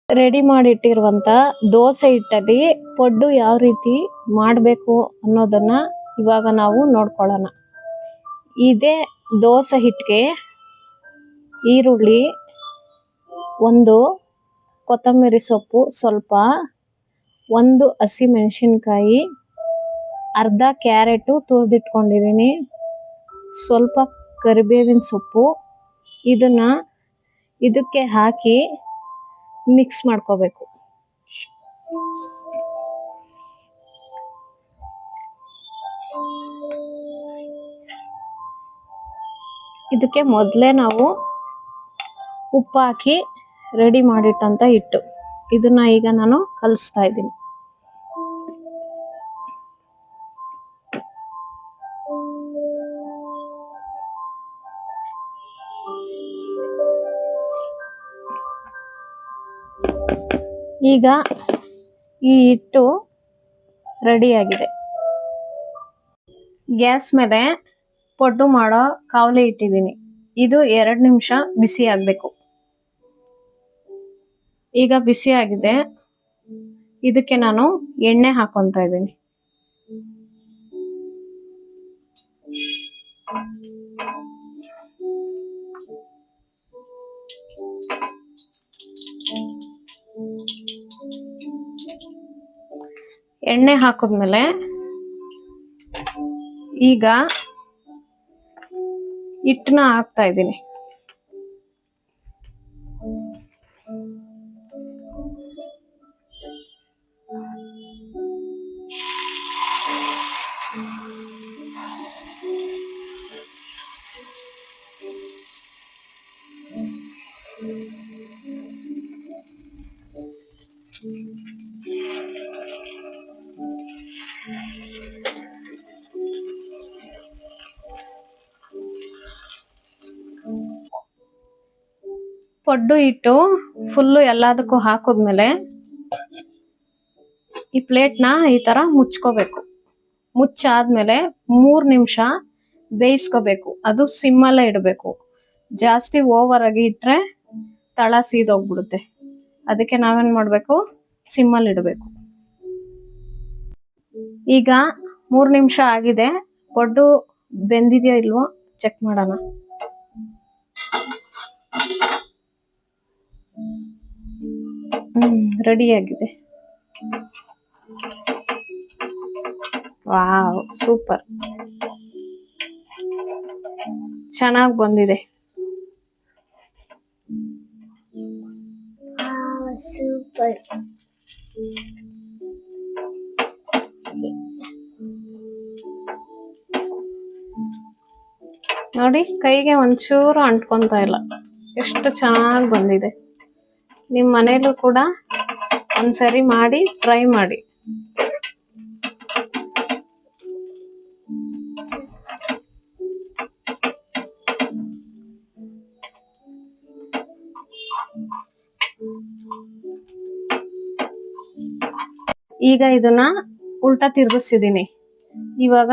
Ready ಮಾಡಿಟ್ಟಿರುವಂತ dosa ಹಿಟ್ಟಲ್ಲಿ ಪಡ್ಡು ಯಾವ ರೀತಿ ಮಾಡಬೇಕು ಅನ್ನೋದನ್ನ ಇವಾಗ ನಾವು ನೋಡ್ಕೊಳ್ಳೋಣ. ಇದೇ ದೋಸೆ ಹಿಟ್ಟಿಗೆ ಈರುಳ್ಳಿ, ಒಂದು ಕೊತ್ತಂಬರಿ ಸೊಪ್ಪು ಸ್ವಲ್ಪ, ಒಂದು ಹಸಿ ಮೆಣಸಿನಕಾಯಿ, ಅರ್ಧ ಕ್ಯಾರೆಟು ತುರಿದಿಟ್ಕೊಂಡಿದ್ದೀನಿ, ಸ್ವಲ್ಪ ಕರಿಬೇವಿನ ಸೊಪ್ಪು, ಇದನ್ನ ಇದಕ್ಕೆ ಹಾಕಿ ಮಿಕ್ಸ್ ಮಾಡ್ಕೋಬೇಕು. ಇದಕ್ಕೆ ಮೊದಲೇ ನಾವು ಉಪ್ಪು ಹಾಕಿ ರೆಡಿ ಮಾಡಿಟ್ಟಂತ ಹಿಟ್ಟು, ಇದನ್ನ ಈಗ ನಾನು ಕಲಿಸ್ತಾ ಇದ್ದೀನಿ. ಈಗ ಈ ಹಿಟ್ಟು ರೆಡಿಯಾಗಿದೆ. ಗ್ಯಾಸ್ ಮೇಲೆ ಪಡ್ಡು ಮಾಡೋ ಕಾವಲಿ ಇಟ್ಟಿದ್ದೀನಿ. ಇದು 2 ನಿಮಿಷ ಬಿಸಿ ಆಗಬೇಕು. ಈಗ ಬಿಸಿ ಆಗಿದೆ. ಇದಕ್ಕೆ ನಾನು ಎಣ್ಣೆ ಹಾಕೊತಾ ಇದ್ದೀನಿ. ಎಣ್ಣೆ ಹಾಕಿದ್ಮೇಲೆ ಈಗ ಹಿಟ್ಟನ್ನ ಹಾಕ್ತಾ ಇದ್ದೀನಿ. ಪಡ್ಡು ಹಿಟ್ಟು ಫುಲ್ಲು ಎಲ್ಲದಕ್ಕೂ ಹಾಕಿದ್ಮೇಲೆ ಈ ಪ್ಲೇಟ್ನ ಈ ತರ ಮುಚ್ಕೋಬೇಕು. ಮುಚ್ಚಾದ್ಮೇಲೆ 3 ನಿಮಿಷ ಬೇಯಿಸ್ಕೋಬೇಕು. ಅದು ಸಿಮ್ಮಲ್ಲೇ ಇಡಬೇಕು. ಜಾಸ್ತಿ ಓವರ್ ಆಗಿ ಇಟ್ರೆ ತಳ ಸೀದೋಗ್ಬಿಡುತ್ತೆ. ಅದಕ್ಕೆ ನಾವೇನ್ ಮಾಡ್ಬೇಕು, ಸಿಮ್ಮಲ್ಲಿ ಇಡಬೇಕು. ಈಗ 3 ನಿಮಿಷ ಆಗಿದೆ. ಪಡ್ಡು ಬೆಂದಿದೆಯೋ ಇಲ್ವೋ ಚೆಕ್ ಮಾಡೋಣ. ರೆಡಿಯಾಗಿದೆ. ವಾವ್, ಸೂಪರ್, ಚೆನ್ನಾಗಿ ಬಂದಿದೆ. ಸೂಪರ್. ನೋಡಿ, ಕೈಗೆ ಒಂಚೂರು ಅಂಟ್ಕೊಂತ ಇಲ್ಲ. ಎಷ್ಟು ಚೆನ್ನಾಗಿ ಬಂದಿದೆ. ನಿಮ್ಮ ಮನೇಲೂ ಕೂಡ ಒಂದ್ಸರಿ ಮಾಡಿ ಟ್ರೈ ಮಾಡಿ. ಈಗ ಇದನ್ನ ಉಲ್ಟಾ ತಿರ್ಗಿಸಿದೀನಿ. ಇವಾಗ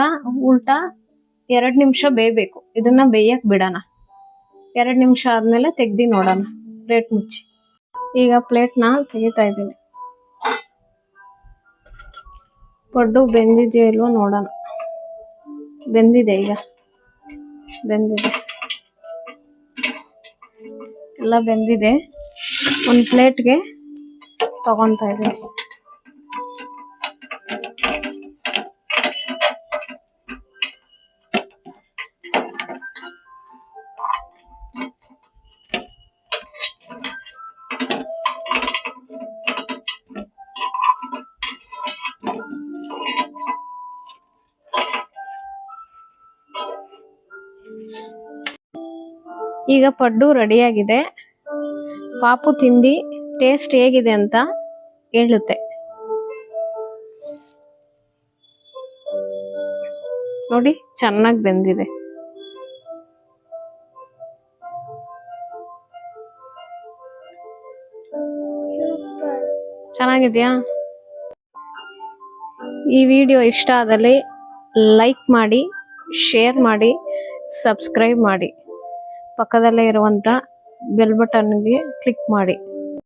ಉಲ್ಟಾ 2 ನಿಮಿಷ ಬೇಯಬೇಕು. ಇದನ್ನ ಬೇಯಕ್ ಬಿಡೋಣ. 2 ನಿಮಿಷ ಆದ್ಮೇಲೆ ತೆಗ್ದಿ ನೋಡೋಣ. ಪ್ಲೇಟ್ ಮುಚ್ಚಿ. ಈಗ ಪ್ಲೇಟ್ನ ತೆಗಿತಾ ಇದ್ದೀನಿ. ಪಡ್ಡು ಬೆಂದಿದೆಯೋ ಇಲ್ವೋ ನೋಡೋಣ. ಬೆಂದಿದೆ. ಈಗ ಬೆಂದಿದೆ, ಎಲ್ಲ ಬೆಂದಿದೆ. ಒಂದು ಪ್ಲೇಟ್ಗೆ ತಗೊಂತಾ ಇದ್ದೀನಿ. ಈಗ ಪಡ್ಡು ರೆಡಿಯಾಗಿದೆ. ಪಾಪು ತಿಂದು ಟೇಸ್ಟ್ ಹೇಗಿದೆ ಅಂತ ಹೇಳುತ್ತೆ. ನೋಡಿ, ಚೆನ್ನಾಗಿ ಬೆಂದಿದೆ. ಚೆನ್ನಾಗಿದೆಯಾ? ಈ ವಿಡಿಯೋ ಇಷ್ಟ ಆದಲ್ಲಿ ಲೈಕ್ ಮಾಡಿ, ಶೇರ್ ಮಾಡಿ, ಸಬ್ಸ್ಕ್ರೈಬ್ ಮಾಡಿ. ಪಕ್ಕದಲ್ಲೇ ಇರುವಂತ ಬೆಲ್ ಬಟನ್ಗೆ ಕ್ಲಿಕ್ ಮಾಡಿ.